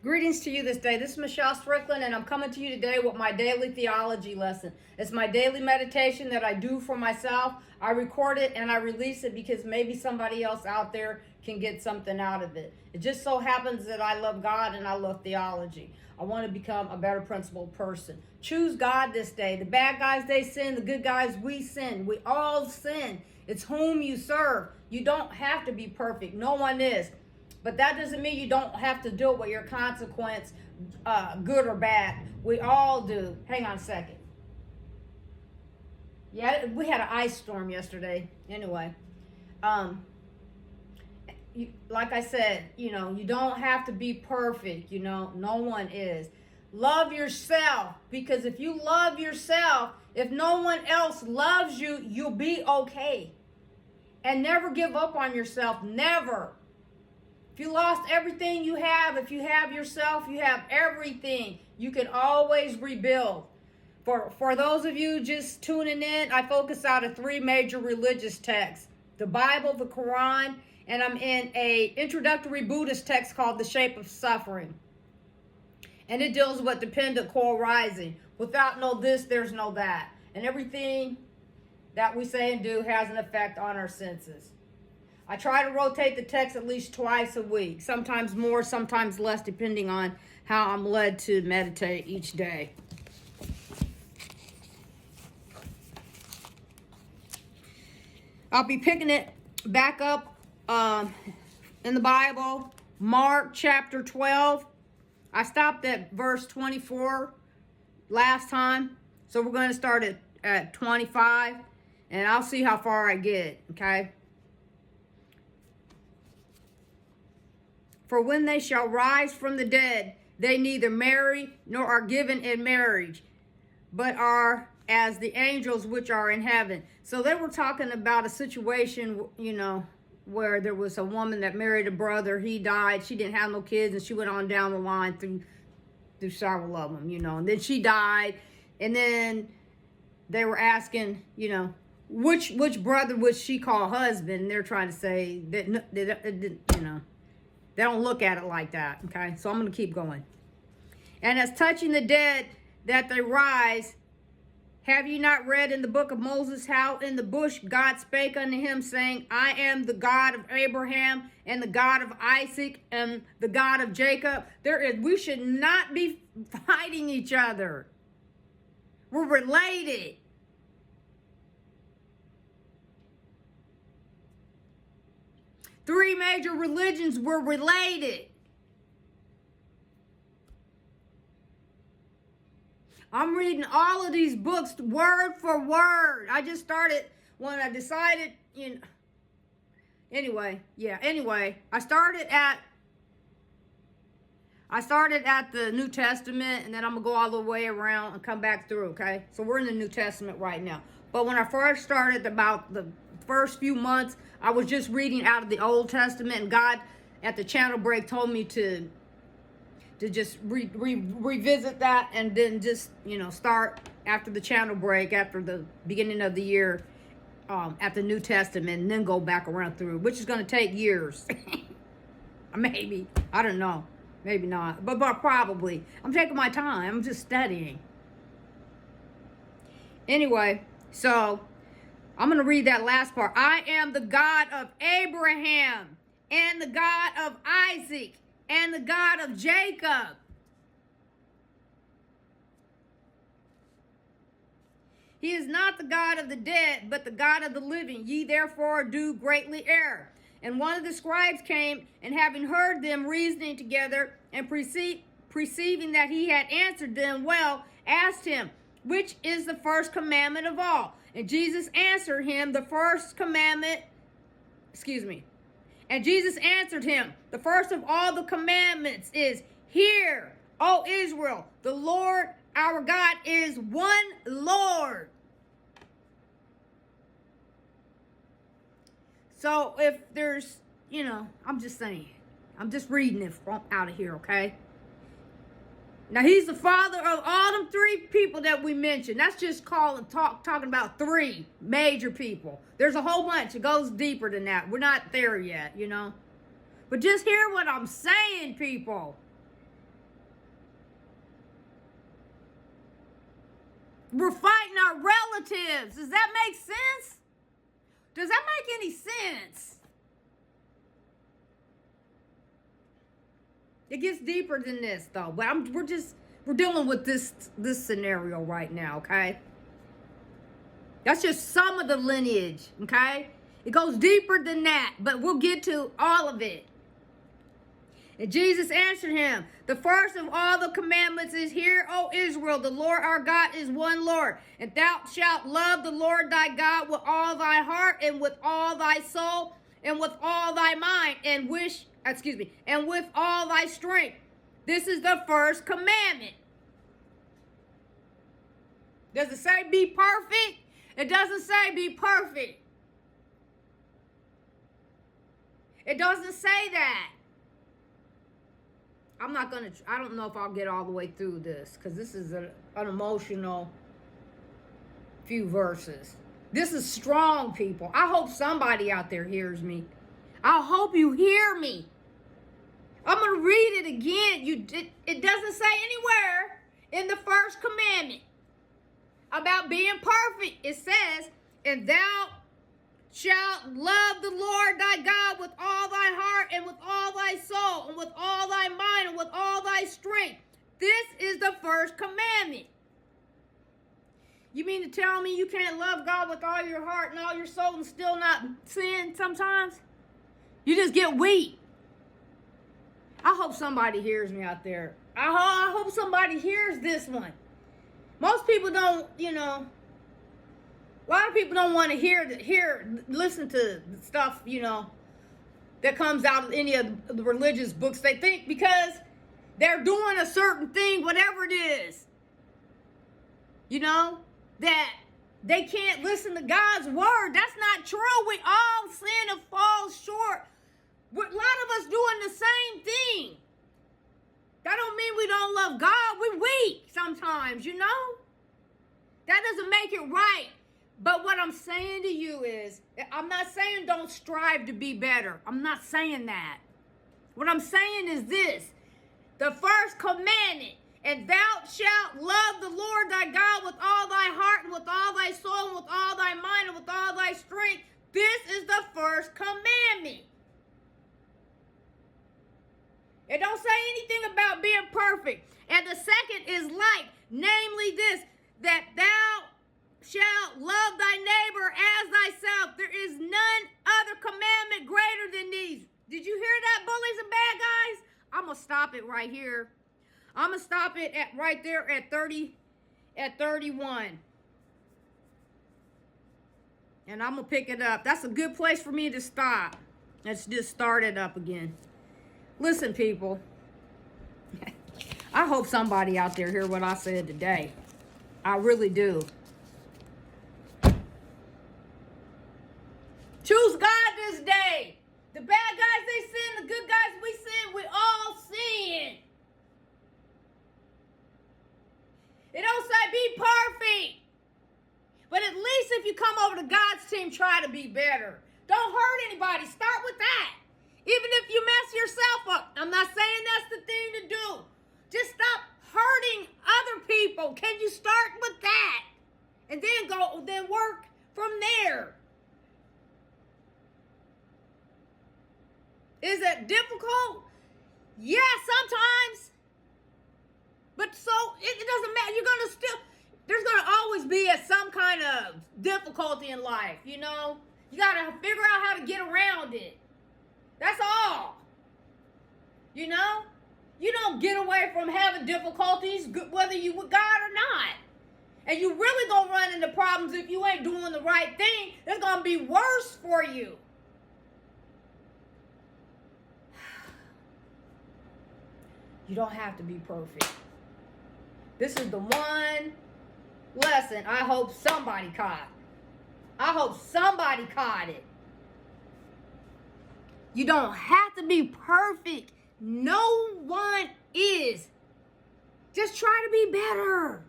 Greetings to you this day. This is Michelle Strickland, and I'm coming to you today with my daily theology lesson. It's my daily meditation that I do for myself. I record it and I release it because maybe somebody else out there can get something out of it. It just so happens that I love God and I love theology. I want to become a better principled person. Choose God this day. The bad guys, they sin. The good guys, we sin. We all sin. It's whom you serve. You don't have to be perfect. No one is. But that doesn't mean you don't have to deal with your consequence, good or bad. We all do. Hang on a second. Yeah, we had an ice storm yesterday. Anyway, like I said, you don't have to be perfect. No one is. Love yourself, because if you love yourself, if no one else loves you, you'll be okay. And never give up on yourself. Never. If you lost everything you have, if you have yourself, you have everything. You can always rebuild. For those of you just tuning in, I focus out of three major religious texts: the Bible, the Quran, and I'm in a introductory Buddhist text called The Shape of Suffering. And it deals with dependent co-arising. Without no this, there's no that. And everything that we say and do has an effect on our senses. I try to rotate the text at least twice a week, sometimes more, sometimes less, depending on how I'm led to meditate each day. I'll be picking it back up in the Bible, Mark chapter 12. I stopped at verse 24 last time, so we're going to start at 25, and I'll see how far I get, okay? For when they shall rise from the dead, they neither marry nor are given in marriage, but are as the angels which are in heaven. So they were talking about a situation, where there was a woman that married a brother. He died. She didn't have no kids, and she went on down the line through several of them, and then she died. And then they were asking, which brother would she call husband? And they're trying to say that, they don't look at it like that, okay? So I'm going to keep going. And as touching the dead that they rise, have you not read in the book of Moses how in the bush God spake unto him, saying, I am the God of Abraham and the God of Isaac and the God of Jacob? We should not be fighting each other. We're related. Three major religions were related. I'm reading all of these books word for word. I just started when I decided, Anyway, I started at the New Testament, and then I'm going to go all the way around and come back through, okay? So we're in the New Testament right now. But when I first started, about the first few months, I was just reading out of the Old Testament, and God at the channel break told me to just revisit that, and then just start after the channel break, after the beginning of the year, at the New Testament, and then go back around through, which is going to take years. Maybe, I don't know, maybe not, but probably. I'm taking my time. I'm just studying. Anyway, so I'm going to read that last part. I am the God of Abraham and the God of Isaac and the God of Jacob. He is not the God of the dead, but the God of the living. Ye therefore do greatly err. And one of the scribes came, and having heard them reasoning together, and perceiving that he had answered them well, asked him, which is the first commandment of all? And Jesus answered him, And Jesus answered him, the first of all the commandments is, Hear, O Israel, the Lord our God is one Lord. So if there's, I'm just saying, I'm just reading it from out of here, okay? Now, he's the father of all them three people that we mentioned. That's just talking about three major people. There's a whole bunch. It goes deeper than that. We're not there yet, But just hear what I'm saying, people. We're fighting our relatives. Does that make sense? Does that make any sense? It gets deeper than this, though. But we're dealing with this scenario right now, okay? That's just some of the lineage, okay? It goes deeper than that, but we'll get to all of it. And Jesus answered him, the first of all the commandments is, Hear, O Israel, the Lord our God is one Lord. And thou shalt love the Lord thy God with all thy heart and with all thy soul and with all thy mind and with all thy strength. This is the first commandment. Does it say be perfect? It doesn't say be perfect. It doesn't say that. I don't know if I'll get all the way through this because this is an emotional few verses. This is strong, people. I hope somebody out there hears me. I hope you hear me. I'm going to read it again. It doesn't say anywhere in the first commandment about being perfect. It says, and thou shalt love the Lord thy God with all thy heart and with all thy soul and with all thy mind and with all thy strength. This is the first commandment. You mean to tell me you can't love God with all your heart and all your soul and still not sin sometimes? You just get weak. I hope somebody hears me out there. I hope somebody hears this one. Most people don't, a lot of people don't want to listen to stuff, that comes out of any of the religious books. They think because they're doing a certain thing, whatever it is, that they can't listen to God's word. That's not true. We all sin and fall short. A lot of us doing the same thing. That don't mean we don't love God. We're weak sometimes, That doesn't make it right. But what I'm saying to you is, I'm not saying don't strive to be better. I'm not saying that. What I'm saying is this. The first commandment, and thou shalt love the Lord thy God with all thy heart and with all thy soul and with all thy mind and with all thy strength. This is the first commandment. It don't say anything about being perfect. And the second is like, namely this, that thou shalt love thy neighbor as thyself. There is none other commandment greater than these. Did you hear that, bullies and bad guys? I'm going to stop it right here. I'm going to stop it right there at 31. And I'm going to pick it up. That's a good place for me to stop. Let's just start it up again. Listen, people. I hope somebody out there hear what I said today. I really do. Choose God this day. The bad guys, they sin. The good guys, we sin. We all sin. It don't say be perfect. But at least if you come over to God's team, try to be better. Don't hurt anybody. Start with that. Even if you mess yourself up. I'm not saying that's the thing to do. Just stop hurting other people. Can you start with that? And then work from there. Is it difficult? Yeah, sometimes. But so it doesn't matter. There's gonna always be some kind of difficulty in life, You gotta figure out how to get around it. That's all. You don't get away from having difficulties, whether you with God or not. And you really gonna run into problems if you ain't doing the right thing. It's gonna be worse for you. You don't have to be perfect. This is the one lesson I hope somebody caught. I hope somebody caught it. You don't have to be perfect. No one is. Just try to be better.